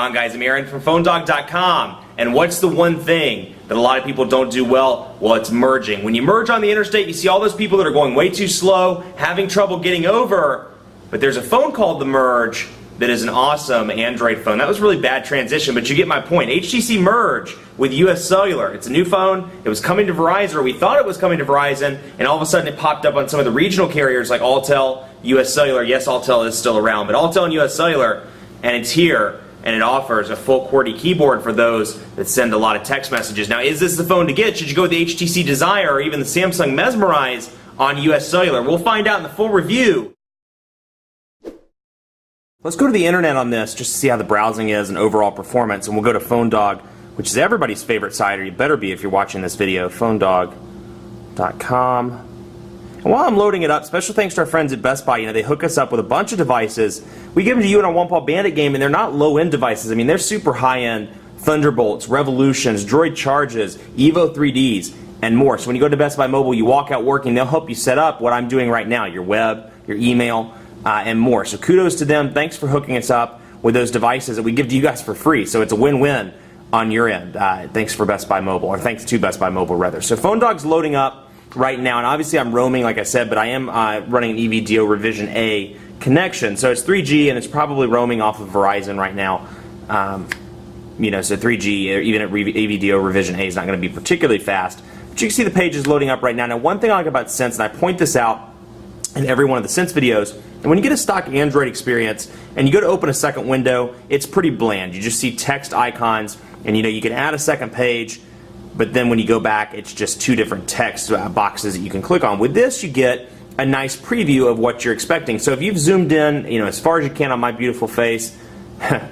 on, guys? I'm Aaron from PhoneDog.com. And what's the one thing that a lot of people don't do well? Well, it's merging. When you merge on the interstate, you see all those people that are going way too slow, having trouble getting over. But there's a phone called the Merge that is an awesome Android phone. That was a really bad transition, but you get my point. HTC Merge with US Cellular. It's a new phone. It was coming to Verizon, or we thought it was coming to Verizon, and all of a sudden it popped up on some of the regional carriers like Alltel, US Cellular. Yes, Alltel is still around, but Alltel and US Cellular, and it's here, and it offers a full QWERTY keyboard for those that send a lot of text messages. Now, is this the phone to get? Should you go with the HTC Desire or even the Samsung Mesmerize on US Cellular? We'll find out in the full review. Let's go to the internet on this just to see how the browsing is and overall performance, and we'll go to PhoneDog, which is everybody's favorite site, or you better be if you're watching this video, PhoneDog.com. And while I'm loading it up, special thanks to our friends at Best Buy. You know, they hook us up with a bunch of devices. We give them to you in our One Paw Bandit game, and they're not low-end devices. I mean, they're super high-end Thunderbolts, Revolutions, Droid Charges, Evo 3Ds, and more. So when you go to Best Buy Mobile, you walk out working, they'll help you set up what I'm doing right now, your web, your email, and more. So kudos to them. Thanks for hooking us up with those devices that we give to you guys for free. So it's a win-win on your end. Thanks for Best Buy Mobile, or thanks to Best Buy Mobile, rather. So PhoneDog's loading up right now, and obviously I'm roaming, like I said, but I am running an EVDO Revision A connection. So it's 3G, and it's probably roaming off of Verizon right now. You know, so 3G, even at EVDO Revision A, is not going to be particularly fast. But you can see the page is loading up right now. Now, one thing I like about Sense, and I point this out in every one of the Sense videos, and when you get a stock Android experience and you go to open a second window, it's pretty bland. You just see text icons, and you know, you can add a second page, but then when you go back, it's just two different text boxes that you can click on. With this, you get a nice preview of what you're expecting. So if you've zoomed in, you know, as far as you can on my beautiful face,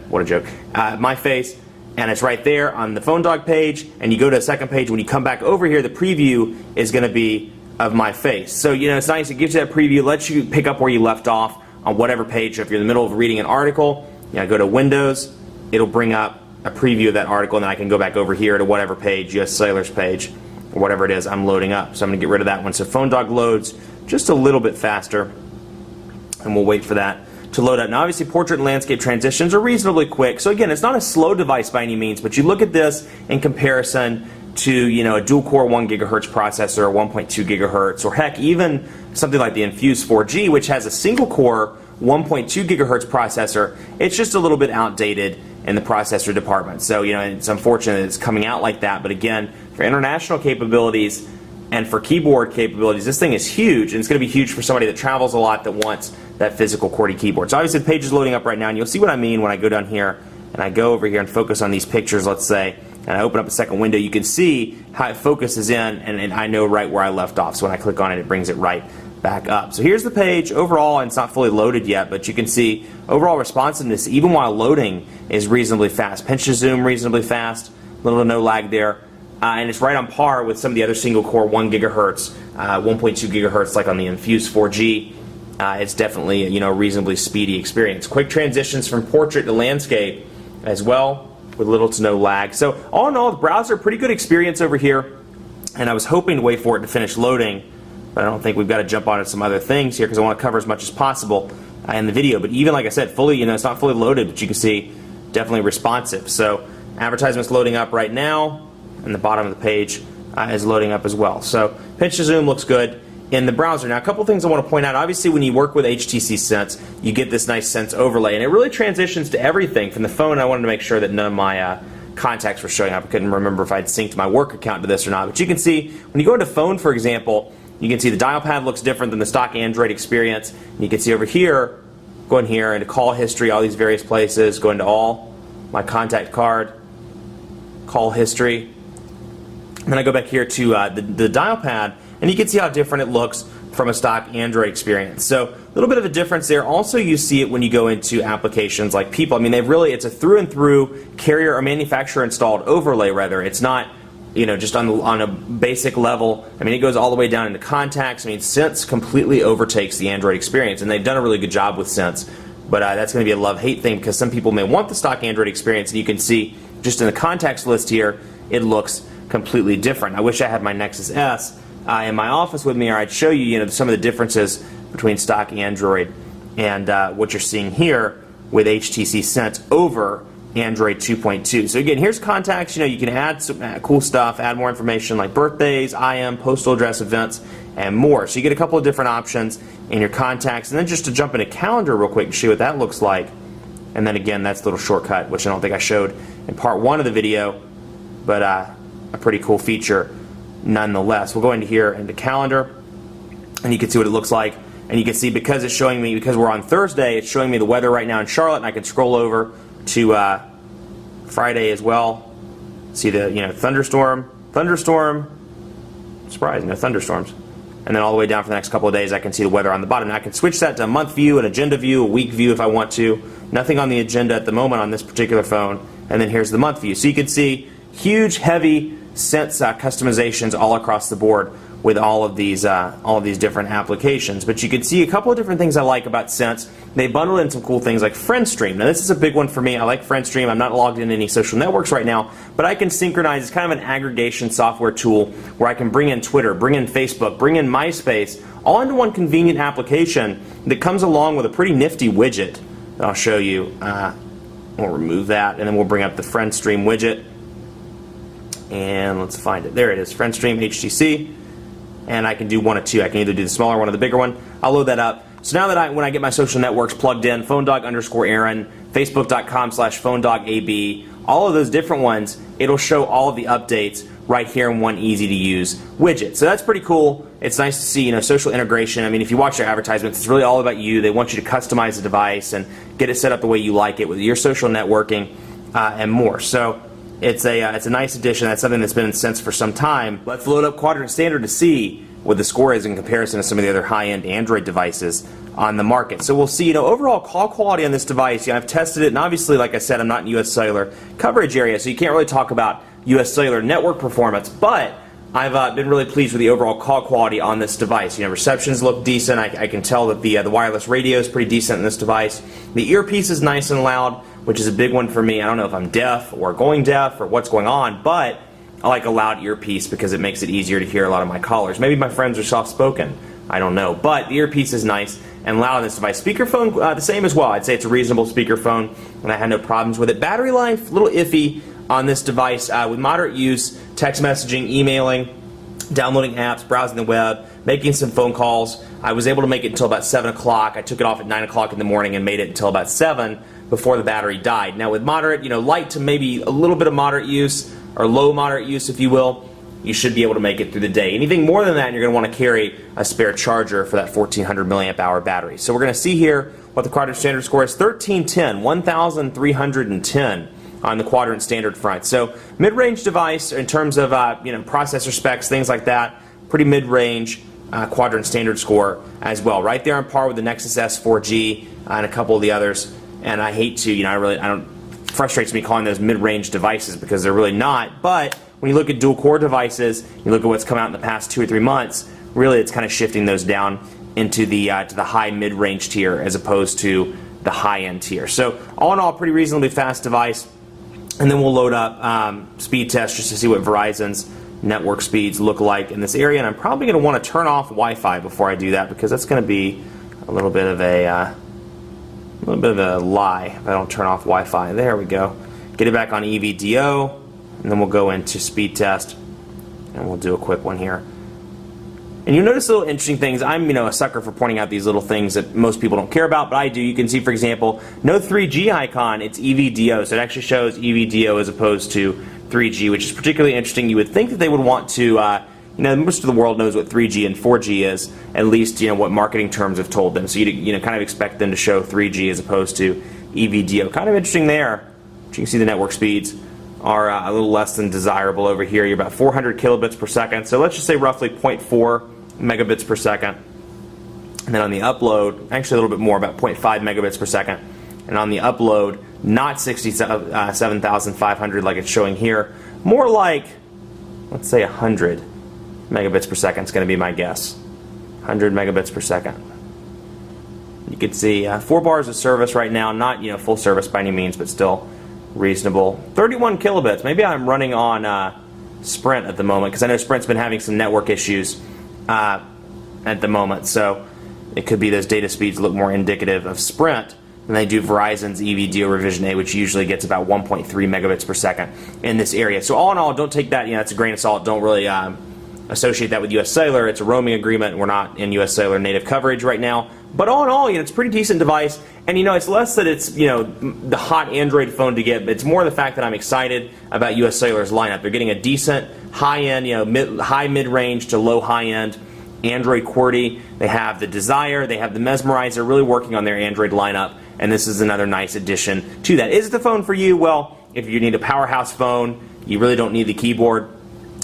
what a joke, my face, and it's right there on the PhoneDog page, and you go to a second page, when you come back over here, the preview is going to be of my face. So, you know, it's nice. It gives you that preview, lets you pick up where you left off on whatever page. So if you're in the middle of reading an article, you know, go to Windows, it'll bring up a preview of that article, and then I can go back over here to whatever page, US Cellular's page, or whatever it is I'm loading up. So I'm going to get rid of that one. So PhoneDog loads just a little bit faster, and we'll wait for that to load up. Now, obviously, portrait and landscape transitions are reasonably quick. So again, it's not a slow device by any means, but you look at this in comparison to, you know, a dual-core 1 GHz processor, or 1.2 GHz, or heck, even something like the Infuse 4G, which has a single-core 1.2 GHz processor. It's just a little bit outdated in the processor department. So, you know, it's unfortunate that it's coming out like that. But again, for international capabilities and for keyboard capabilities, this thing is huge, and it's going to be huge for somebody that travels a lot that wants that physical QWERTY keyboard. So obviously the page is loading up right now, and you'll see what I mean when I go down here and I go over here and focus on these pictures, let's say, and I open up a second window. You can see how it focuses in, and I know right where I left off. So when I click on it, it brings it right back up. So here's the page overall, and it's not fully loaded yet, but you can see overall responsiveness, even while loading, is reasonably fast. Pinch to zoom reasonably fast, little to no lag there, and it's right on par with some of the other single-core 1 GHz, 1.2 GHz, like on the Infuse 4G. It's definitely, you know, a reasonably speedy experience. Quick transitions from portrait to landscape as well, with little to no lag. So all in all, the browser, pretty good experience over here, and I was hoping to wait for it to finish loading, but I don't think. We've got to jump on to some other things here because I want to cover as much as possible in the video. But even like I said, fully, you know, it's not fully loaded, but you can see definitely responsive. So advertisements loading up right now, and the bottom of the page is loading up as well. So pinch to zoom looks good in the browser. Now, a couple things I want to point out. Obviously, when you work with HTC Sense, you get this nice Sense overlay, and it really transitions to everything. From the phone, I wanted to make sure that none of my contacts were showing up. I couldn't remember if I'd synced my work account to this or not. But you can see, when you go into phone, for example, you can see the dial pad looks different than the stock Android experience. And you can see over here, go in here into call history, all these various places, go into all, my contact card, call history. And then I go back here to the dial pad, and you can see how different it looks from a stock Android experience. So a little bit of a difference there. Also, you see it when you go into applications like People. I mean, it's a through and through carrier or manufacturer installed overlay, rather. It's not, you know, just on a basic level. I mean, it goes all the way down into contacts. I mean, Sense completely overtakes the Android experience, and they've done a really good job with Sense. But that's going to be a love-hate thing, because some people may want the stock Android experience, and you can see just in the contacts list here, it looks completely different. I wish I had my Nexus S in my office with me, or I'd show you, you know, some of the differences between stock Android and what you're seeing here with HTC Sense over Android 2.2. So again, here's contacts. You can add some cool stuff, add more information like birthdays, IM, postal address, events, and more. So you get a couple of different options in your contacts. And then just to jump into calendar real quick and show you what that looks like. And then again, that's a little shortcut, which I don't think I showed in part 1 of the video, but a pretty cool feature nonetheless. We'll go into here into calendar, and you can see what it looks like. And you can see because it's showing me, because we're on Thursday, it's showing me the weather right now in Charlotte, and I can scroll over to Friday as well. See the thunderstorm, surprise, no thunderstorms. And then all the way down for the next couple of days, I can see the weather on the bottom. Now I can switch that to a month view, an agenda view, a week view if I want to. Nothing on the agenda at the moment on this particular phone. And then here's the month view. So you can see huge, heavy Sense customizations all across the board with all of these different applications. But you can see a couple of different things I like about Sense. They bundle in some cool things like FriendStream. Now this is a big one for me. I like FriendStream. I'm not logged into any social networks right now, but I can synchronize. It's kind of an aggregation software tool where I can bring in Twitter, bring in Facebook, bring in MySpace, all into one convenient application that comes along with a pretty nifty widget that I'll show you. We'll remove that, and then we'll bring up the FriendStream widget. And let's find it. There it is, FriendStream HTC. And I can do one of two. I can either do the smaller one or the bigger one. I'll load that up. So now that when I get my social networks plugged in, PhoneDog_Aaron, Facebook.com/PhoneDogAB, all of those different ones, it'll show all of the updates right here in one easy-to-use widget. So that's pretty cool. It's nice to see, social integration. I mean, if you watch their advertisements, it's really all about you. They want you to customize the device and get it set up the way you like it with your social networking and more. So it's a nice addition. That's something that's been in Sense for some time. Let's load up Quadrant Standard to see what the score is in comparison to some of the other high-end Android devices on the market. So we'll see, overall call quality on this device. I've tested it, and obviously, like I said, I'm not in U.S. Cellular coverage area, so you can't really talk about U.S. Cellular network performance, but I've been really pleased with the overall call quality on this device. Receptions look decent. I can tell that the wireless radio is pretty decent in this device. The earpiece is nice and loud, which is a big one for me. I don't know if I'm deaf or going deaf or what's going on, but I like a loud earpiece because it makes it easier to hear a lot of my callers. Maybe my friends are soft-spoken. I don't know. But the earpiece is nice and loud on this device. Speakerphone, the same as well. I'd say it's a reasonable speakerphone, and I had no problems with it. Battery life, a little iffy on this device. With moderate use, text messaging, emailing, downloading apps, browsing the web, making some phone calls. I was able to make it until about 7 o'clock. I took it off at 9 o'clock in the morning and made it until about 7 before the battery died. Now with moderate, light to maybe a little bit of moderate use, or low moderate use if you will, you should be able to make it through the day. Anything more than that, you're going to want to carry a spare charger for that 1400 milliamp hour battery. So we're going to see here what the Quadrant Standard score is. 1310 on the Quadrant Standard front. So mid-range device in terms of processor specs, things like that. Pretty mid-range Quadrant Standard score as well. Right there on par with the Nexus S 4G and a couple of the others. And I hate to, it frustrates me calling those mid-range devices because they're really not. But when you look at dual-core devices, you look at what's come out in the past 2 or 3 months, really it's kind of shifting those down into the to the high mid-range tier as opposed to the high-end tier. So all in all, pretty reasonably fast device. And then we'll load up speed test just to see what Verizon's network speeds look like in this area. And I'm probably going to want to turn off Wi-Fi before I do that because that's going to be a little bit of a lie if I don't turn off Wi-Fi. There we go. Get it back on EVDO, and then we'll go into speed test, and we'll do a quick one here. And you'll notice little interesting things. I'm a sucker for pointing out these little things that most people don't care about, but I do. You can see, for example, no 3G icon. It's EVDO, so it actually shows EVDO as opposed to 3G, which is particularly interesting. You would think that they would want to, most of the world knows what 3G and 4G is, at least what marketing terms have told them. So you kind of expect them to show 3G as opposed to EVDO. Kind of interesting there. But you can see the network speeds are a little less than desirable over here. You're about 400 kilobits per second. So let's just say roughly 0.4 megabits per second. And then on the upload, actually a little bit more, about 0.5 megabits per second. And on the upload, not 67,500 like it's showing here. More like, let's say 100 megabits per second is going to be my guess. 100 megabits per second. You can see 4 bars of service right now, not full service by any means, but still reasonable. 31 kilobits. Maybe I'm running on Sprint at the moment because I know Sprint's been having some network issues at the moment, so it could be those data speeds look more indicative of Sprint than they do Verizon's EVDO Revision A, which usually gets about 1.3 megabits per second in this area. So all in all, don't take that, that's a grain of salt. Don't really associate that with US Cellular. It's a roaming agreement. We're not in US Cellular native coverage right now. But all in all, it's a pretty decent device. And it's less that it's the hot Android phone to get, but it's more the fact that I'm excited about US Cellular's lineup. They're getting a decent high-end, high mid-range to low high-end Android QWERTY. They have the Desire, they have the Mesmerize. They're really working on their Android lineup, and this is another nice addition to that. Is it the phone for you? Well, if you need a powerhouse phone, you really don't need the keyboard,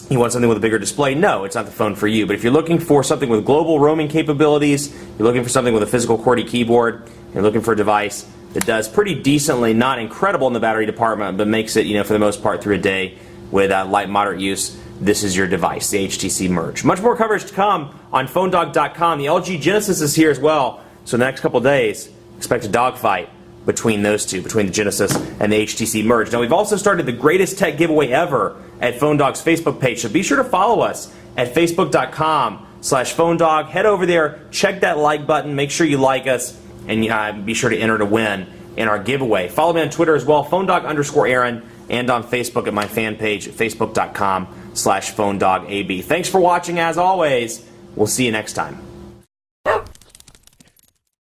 you want something with a bigger display, no, it's not the phone for you. But if you're looking for something with global roaming capabilities, you're looking for something with a physical QWERTY keyboard, you're looking for a device that does pretty decently, not incredible in the battery department, but makes it, for the most part, through a day with light, moderate use, this is your device, the HTC Merge. Much more coverage to come on PhoneDog.com. The LG Genesis is here as well, so in the next couple of days, expect a dogfight between those two, between the Genesis and the HTC Merge. Now, we've also started the greatest tech giveaway ever at PhoneDog's Facebook page, so be sure to follow us at Facebook.com/PhoneDog. Head over there, check that like button, make sure you like us, and be sure to enter to win in our giveaway. Follow me on Twitter as well, PhoneDog_Aaron, and on Facebook at my fan page at Facebook.com/PhoneDogAB. Thanks for watching, as always. We'll see you next time.